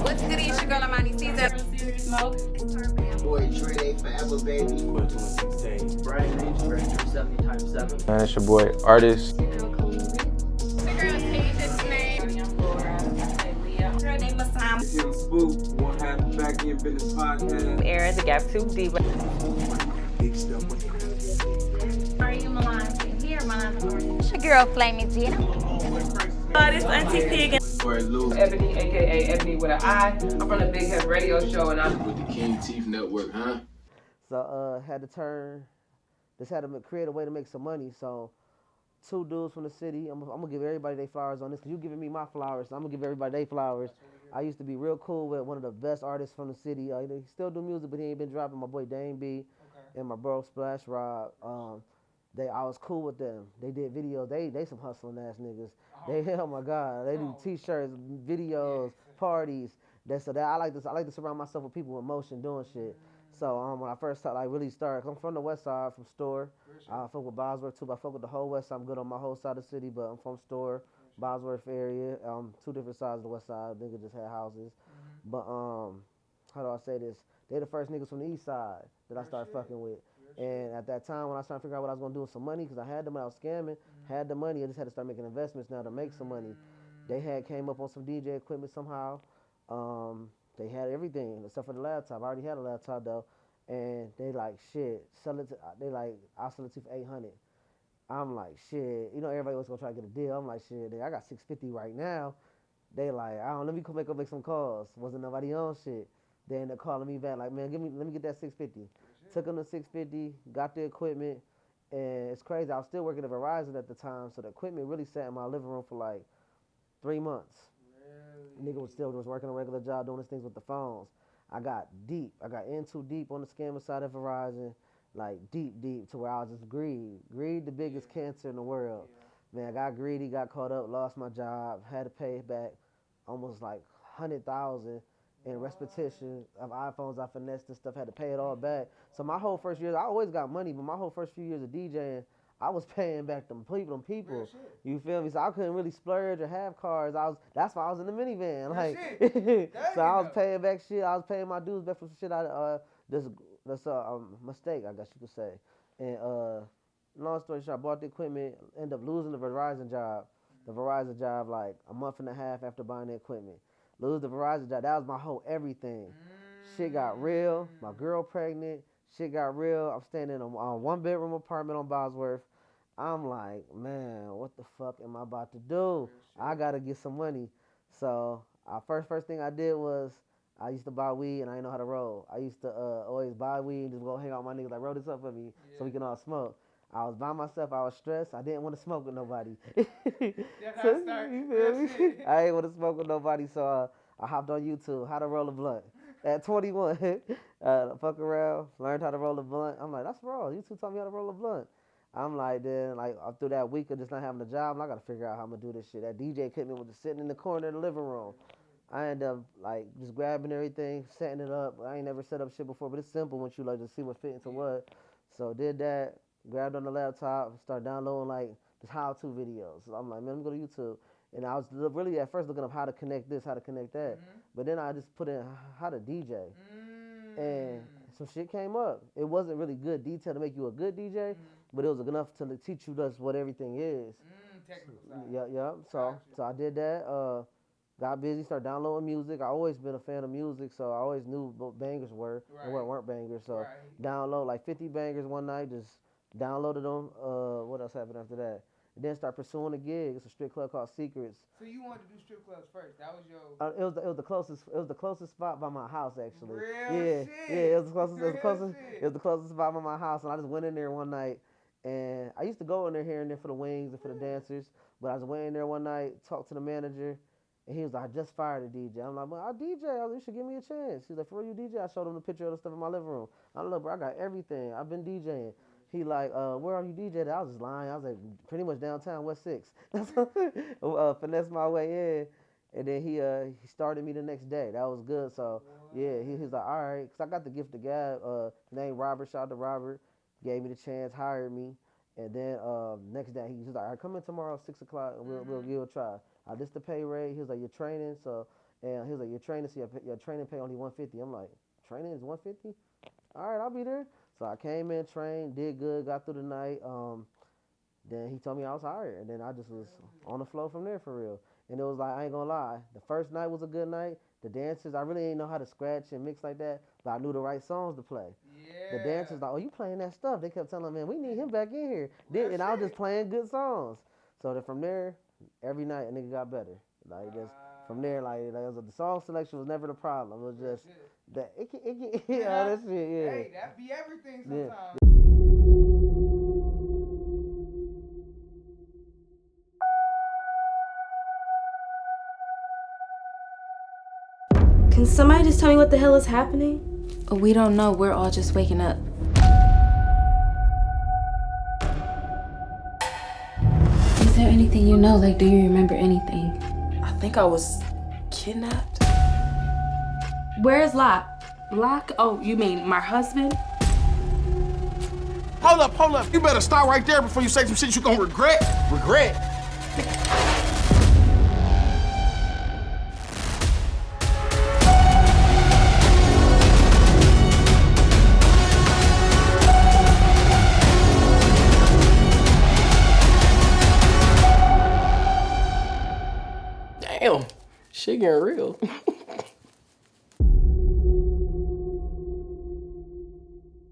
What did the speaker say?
What's good? It's your girl Amani Caesar. Smoke. Boy Dre, they forever, baby. Boy 2016. Brian Lynch, Director 70 times 7. And it's your boy, Artist. The girl Tasia's name. Girl named Masam. It's Young Spook, one half the Back End Business Podcast. Era, the Gap 2 Diva. Big stuff with Are you Milan? Here, Milan. It's your girl Flaming Gina. This Auntie Pig. Boy Lou. Ebony, aka Ebony with an I. I'm from the Big Head Radio Show, and I'm With the King Teeth Network, huh? So had to create a way to make some money. So two dudes from the city, I'm gonna give everybody their flowers on this, because you giving me my flowers, so I'm gonna give everybody their flowers. I used to be real cool with one of the best artists from the city. He still do music, but he ain't been dropping. My boy Dane B and my bro Splash Rob. I was cool with them. They did videos. They some hustling ass niggas. Oh my God, they do T-shirts, videos, parties. I like to surround myself with people with motion doing shit. So when I first really started, 'cause I'm from the West Side, from Store. I fuck with Bosworth too, but I fuck with the whole West Side. I'm good on my whole side of the city, but I'm from Store, Bosworth area. Two different sides of the West Side. Niggas just had houses. But how do I say this? They the first niggas from the East Side that I started fucking with. And at that time, when I was trying to figure out what I was gonna do with some money, because I had the money, I was scamming, had the money, I just had to start making investments now to make some money. They came up on some DJ equipment somehow. They had everything except for the laptop. I already had a laptop though, and they like, shit, sell it. I'll sell it to you for 800. I'm like, shit, everybody was gonna try to get a deal. I'm like, shit, I got 650 right now. They like, let me make some calls. Wasn't nobody on shit. Then they're calling me back like, man, let me get that 650. Took them to 650, got the equipment, and it's crazy. I was still working at Verizon at the time, so the equipment really sat in my living room for like 3 months. Really? Nigga was working a regular job doing his things with the phones. I got deep. I got in too deep on the scammer side of Verizon, like deep to where I was just greed. Greed, the biggest cancer in the world. Yeah. Man, I got greedy, got caught up, lost my job, had to pay back almost like 100,000 in restitution of iPhones I finessed and stuff, had to pay it all back. So my whole first year, I always got money, but my whole first few years of DJing, I was paying back them people. You feel me? So I couldn't really splurge or have cars. That's why I was in the minivan. So I was paying back shit. I was paying my dues back for some shit. That's a mistake, I guess you could say. And long story short, I bought the equipment, ended up losing the Verizon job. Like a month and a half after buying the equipment. Lose the Verizon job. That was my whole everything. Shit got real. My girl pregnant. Shit got real. I'm staying in a 1-bedroom apartment on Bosworth. I'm like, man, what the fuck am I about to do? I gotta get some money. So first thing I did was I used to buy weed and I didn't know how to roll. I used to always buy weed and just go hang out with my niggas like, roll this up for me so we can all smoke. I was by myself. I was stressed. I didn't want to smoke with nobody. You feel me? I ain't want to smoke with nobody, so I hopped on YouTube, how to roll a blunt. At 21, fuck around, learned how to roll a blunt. I'm like, that's raw. YouTube taught me how to roll a blunt. I'm like, then, through that week of just not having a job, I got to figure out how I'm going to do this shit. That DJ equipment was just sitting in the corner of the living room. I ended up, just grabbing everything, setting it up. I ain't never set up shit before, but it's simple once you, just see what fit into what. So did that. Grabbed on the laptop, started downloading just how-to videos. So I'm like, man, let me go to YouTube. And I was really at first looking up how to connect this, how to connect that. Mm-hmm. But then I just put in how to DJ. And some shit came up. It wasn't really good detail to make you a good DJ, but it was enough to teach you just what everything is. technical side. Yeah. So I did that. Got busy, started downloading music. I always been a fan of music, so I always knew what bangers were and what weren't bangers. So download 50 bangers one night, just downloaded them. What else happened after that? And then start pursuing a gig. It's a strip club called Secrets. So you wanted to do strip clubs first? That was your. It was the closest. It was the closest spot by my house actually. Real shit. It was the closest. It was the closest spot by my house, and I just went in there one night. And I used to go in there here and there for the wings and for the dancers. But I just went in there one night, talked to the manager, and he was like, "I just fired a DJ." I'm like, "Well, I DJ. You should give me a chance." He's like, "For real, you DJ?" I showed him the picture of the stuff in my living room. I'm like, "Bro, I got everything. I've been DJing." He like, "Where are you DJing?" I was just lying. I was like, pretty much downtown, West 6. Finessed my way in. And then he started me the next day. That was good. So, yeah, he's like, all right. Because I got the gift of gab. Named Robert. Shout out to Robert. Gave me the chance, hired me. And then next day, he was like, all right, come in tomorrow at 6 o'clock and we'll give it a try. This the pay rate. He was like, you're training. So And he was like, your training pay only $150. I'm like, training is $150? All right, I'll be there. So I came in, trained, did good, got through the night. Then he told me I was hired, and then I just was on the flow from there for real. And it was like, I ain't gonna lie, the first night was a good night. The dancers, I really didn't know how to scratch and mix like that, but I knew the right songs to play. Yeah. The dancers like, oh, you playing that stuff? They kept telling me, man, we need him back in here. And I was just playing good songs. So then from there, every night a nigga got better. Like just from there, the song selection was never the problem. It was just that it can yeah, that shit, yeah. Hey, that be everything sometimes. Yeah. Can somebody just tell me what the hell is happening? We don't know. We're all just waking up. Is there anything you know? Like, do you remember anything? I think I was kidnapped. Where is Locke? Locke? Oh, you mean my husband? Hold up. You better stop right there before you say some shit you gonna regret. Regret? Damn, shit getting real.